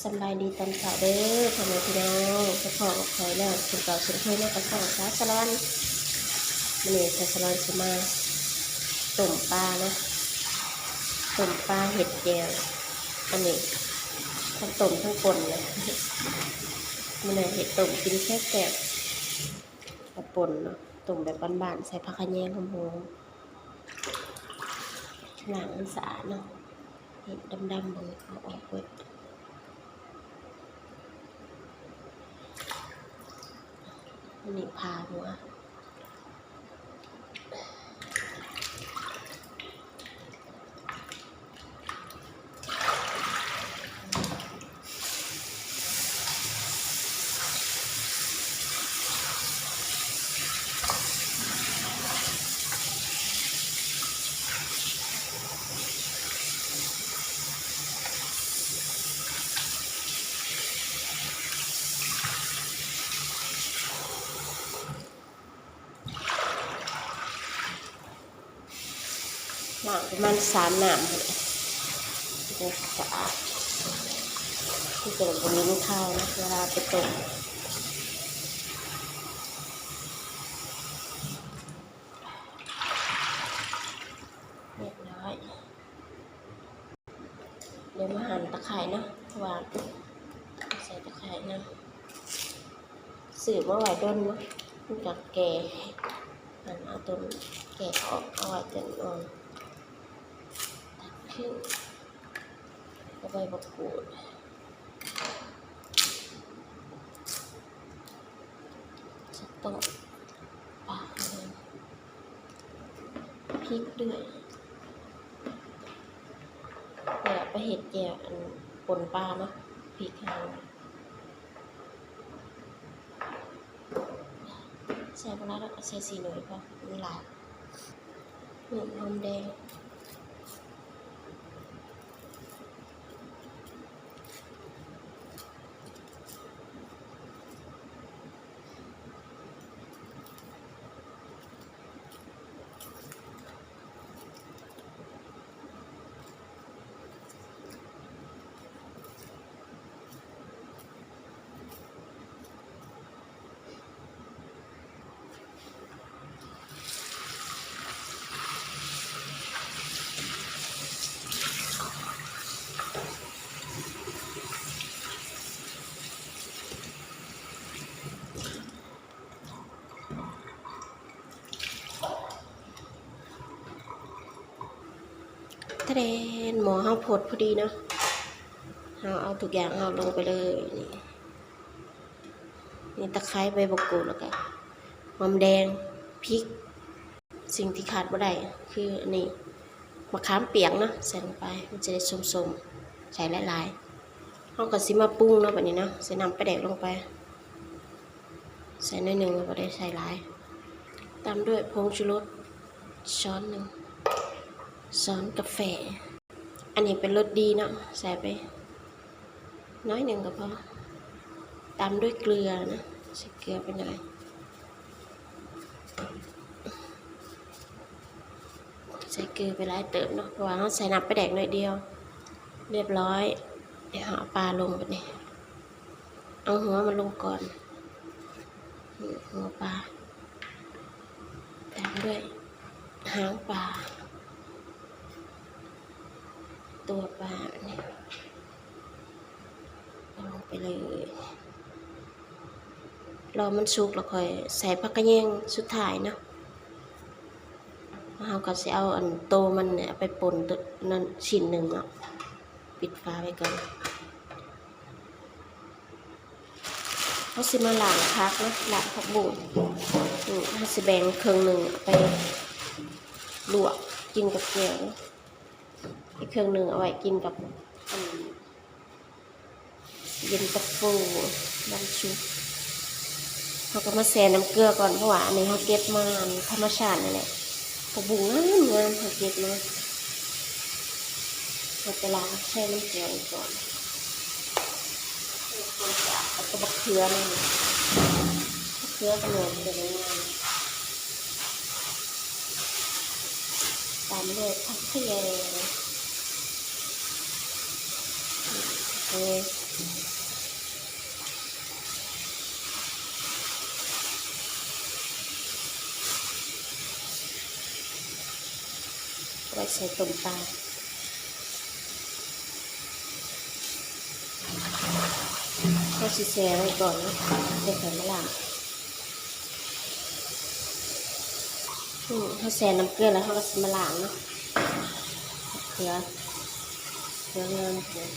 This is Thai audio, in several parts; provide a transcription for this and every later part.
สบายดีตอนเช้าเด้อพ่อแม่พี่น้องเฉพาะใครแล้วถึงเก่าถึงเคยแม่กระสั่งซาสลันมันนี่ซาสลันสมาต้มปลานะต้มปลาเห็ดแก้วอันนี้ทั้งต้มทั้งป่นเลยมันนี่เห็ดต้มกินแค่แก้วกับป่นเนาะต้มแบบบ้านๆใส่ผักขะแยงหอมๆหนังมันสะอาดเนาะเห็ดดำๆเลยเอาออกเปิดอันนี้พาหัวหนังประมาณ3 น้ำเลยจะสะอาดที่เกิดบนนี้ข้าวนะเวลาไปต้มเรียบร้อยเดี๋ยวมาหั่นตะไคร้นะวางใส่ตะไคร้นะสืบมาไว้ด้นนะมันกับแก่หั่นเอาต้นแก่ออกเอาไว้จนอ่อนตัดครึ่งแล้วใบมะกรูดจะต้มปลาเลยพริกด้วยเดี๋ยวไปเห็ดแจ่วอันป่นปลาเนาะพริกหั่นใส่ปลาแล้วก็ใส่สีหน่อยพอมีหลายหอมแดงทะเลหมอห้าพดพอดีเนาะเอาทุกอย่างเอาลงไปเลยนี่ตะไคร้ใบมะกรูดแล้วก็หอมแดงพริกสิ่งที่ขาดไม่ได้คืออันนี้มะขามเปียกเนาะใส่ลงไปมันจะได้ส้มๆใส่หลายๆเอากระซิมาปรุงเนาะแบบนี้เนาะใส่น้ำปลาแดกลงไปใส่น้อยหนึ่งแล้วก็ได้ใส่หลายตามด้วยผงชูรสช้อนหนึ่งช้อนกาแฟอันนี้เป็นรสดีเนาะใส่ไปน้อยหนึ่งก็พอตามด้วยเกลือนะใส่เกลือไปหน่อยใส่เกลือไปหลายเติมเนาะเพราะว่าเราใส่น้ำปลาแดกหน่อยเดียวเรียบร้อยเดี๋ยวเอาปลาลงแบบนี้เอาหัวมันลงก่อนหัวปลาตามด้วยหางปลาตัวปลาเนี่ยลงไปเลยรอมันสุกแล้วค่อยใส่ผักกระแยงสุดท้ายเนาะเราก็จะเอาอันโตมันเนี่ยไปป่นตัวนั้นชิ้นหนึ่งเนาะปิดฝาไว้ก่อนเขาสิมาล้างผักนะล้างผักบุ้งเขาสิแบ่งครึ่งหนึ่งไปลวกกินกับแกงอีกครึ่งหนึ่งเอาไว้กินกับเย็นตาโฟน้ำซุปเขาก็มาแช่น้ำเกลือก่อนเพราะว่าอันนี้เขาเก็บมาธรรมชาตินั่นแหละผักบุ้งงามเขาเก็บมาเราจะล้างแช่น้ำเกลือก่อนเอาตัวบักเขือนี่เขือขนมเป็นยังไงตามด้วยผักขยง ไว้ใส่ต้มปลาก็สิแช่ไว้ก่อนนะเดี๋ยวใส่มะนาวถ้าแช่น้ำเกลือแล้วเขาก็สิมาล้างเนาะเกลืองามเลย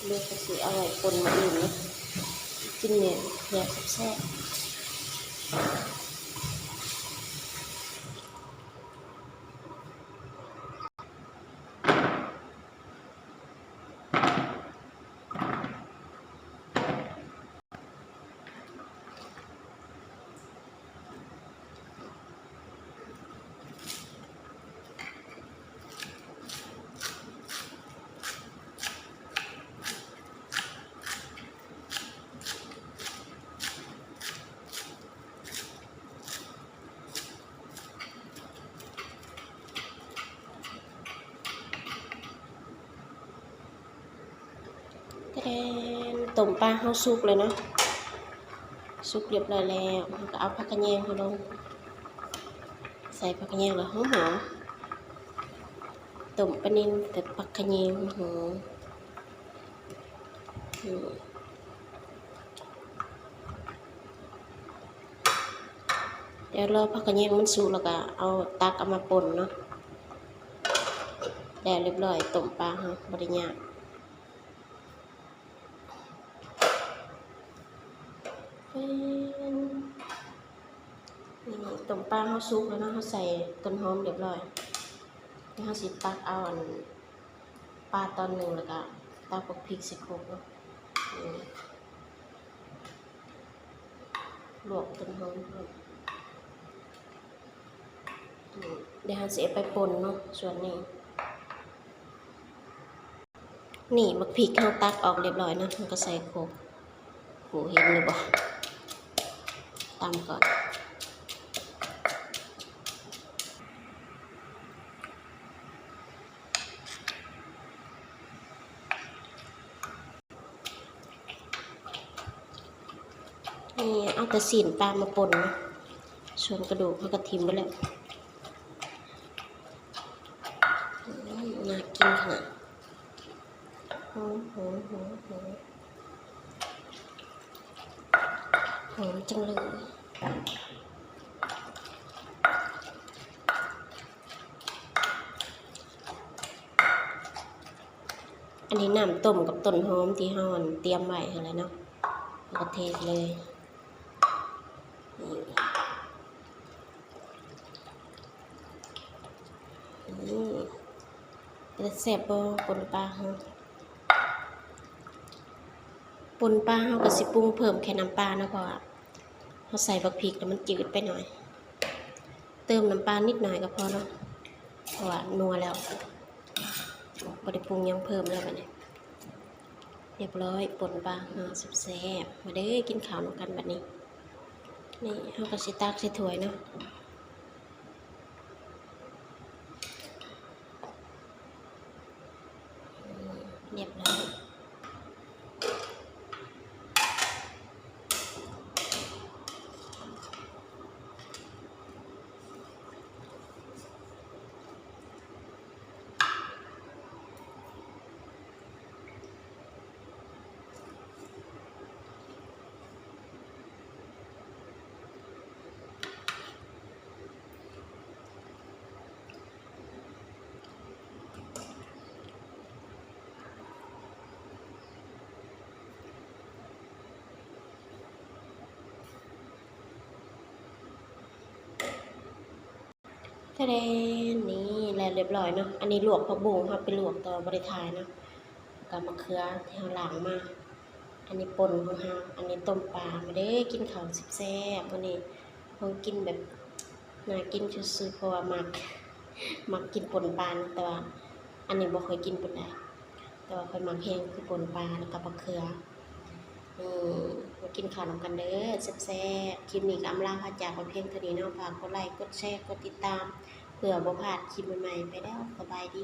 เลือกก็สิเอาไว้ปนมาอื่นเนาะกินเนี่ยเพื่อแซ่บแทนต้มปลาเขาสุกเลยเนาะสุกเรียบร้อยแล้วมันก็เอาผักกระเยงเขาลงใส่ผักกระเยงแล้วหอมต้มปลานิ่มแต่ผักกระเยงหอมเดี๋ยวรอผักกระเยงมันสุกแล้วก็เอาตักเอามาป่นเนาะแล้วเรียบร้อยต้มปลาเขาบริญญานี่ต้มปลาเขาสุกแล้วเนาะเขาใส่ต้นหอมเรียบร้อยนี่เขาสิตักเอาปลาตอนหนึ่งแล้วก็ตักพวกพริกใส่โคกเนาะลวกต้นหอมเดี๋ยวเราจะไปป่นเนาะส่วนนี้นี่มักพริกเขาตักออกเรียบร้อยนะมันก็ใส่โคกหูเห็นหรือเปล่าตามก่อนนี่เอาแต่สีนปลามาป่นนะส่วนกระดูกเขาก็ทิ่มไปแล้วน่ากินขนาดหอมจังเลยอันนี้น้ำต้มกับต้นหอมที่ห่อนเตรียมไว้อะไรเนาะแล้วก็เทเลยจะแซ่บบ่ปนปลาเฮาปนปลาเฮาก็สิปรุงเพิ่มแค่น้ำปลานะเพราะว่าเฮาใส่บักพริกแล้วมันจืดไปหน่อยเติมน้ำปลานิดหน่อยก็พอเนาะเพราะว่านัวแล้วบ่ได้ปรุงยังเพิ่มแล้วบัดนี้เรียบร้อยปนปลาเฮาแซ่บๆมาเด้อกินข้าวนำกันบัดนี้นี่เฮาก็สิตักใส่ถ้วยเนาะเรียบร้อยทะเลนี่แล้วเรียบร้อยเนาะอันนี้ลวกผักบุ้งครับไปลวกต่อบริทายเนาะกับมะเขือที่เราล้างมาอันนี้ป่นของเราอันนี้ต้มปลามาเด้กินข้าวแซ่บๆวันนี้เรากินแบบน่ากินซื่อๆเพราะว่ามักกินป่นปลาแต่ว่าอันนี้บ่เคยกินปานใดแต่ว่าค่อยมักแห้งคือป่นปลาแล้วก็มะเขือมากินข้าวนำกันเด้อแซ่บๆคลิปนี้ก็อำลาพาจากเพียงเท่านี้เนาะฝากกดไลค์กดแชร์กดติดตามเพื่อบ่พลาดคลิปใหม่ๆไปแล้วสบายดี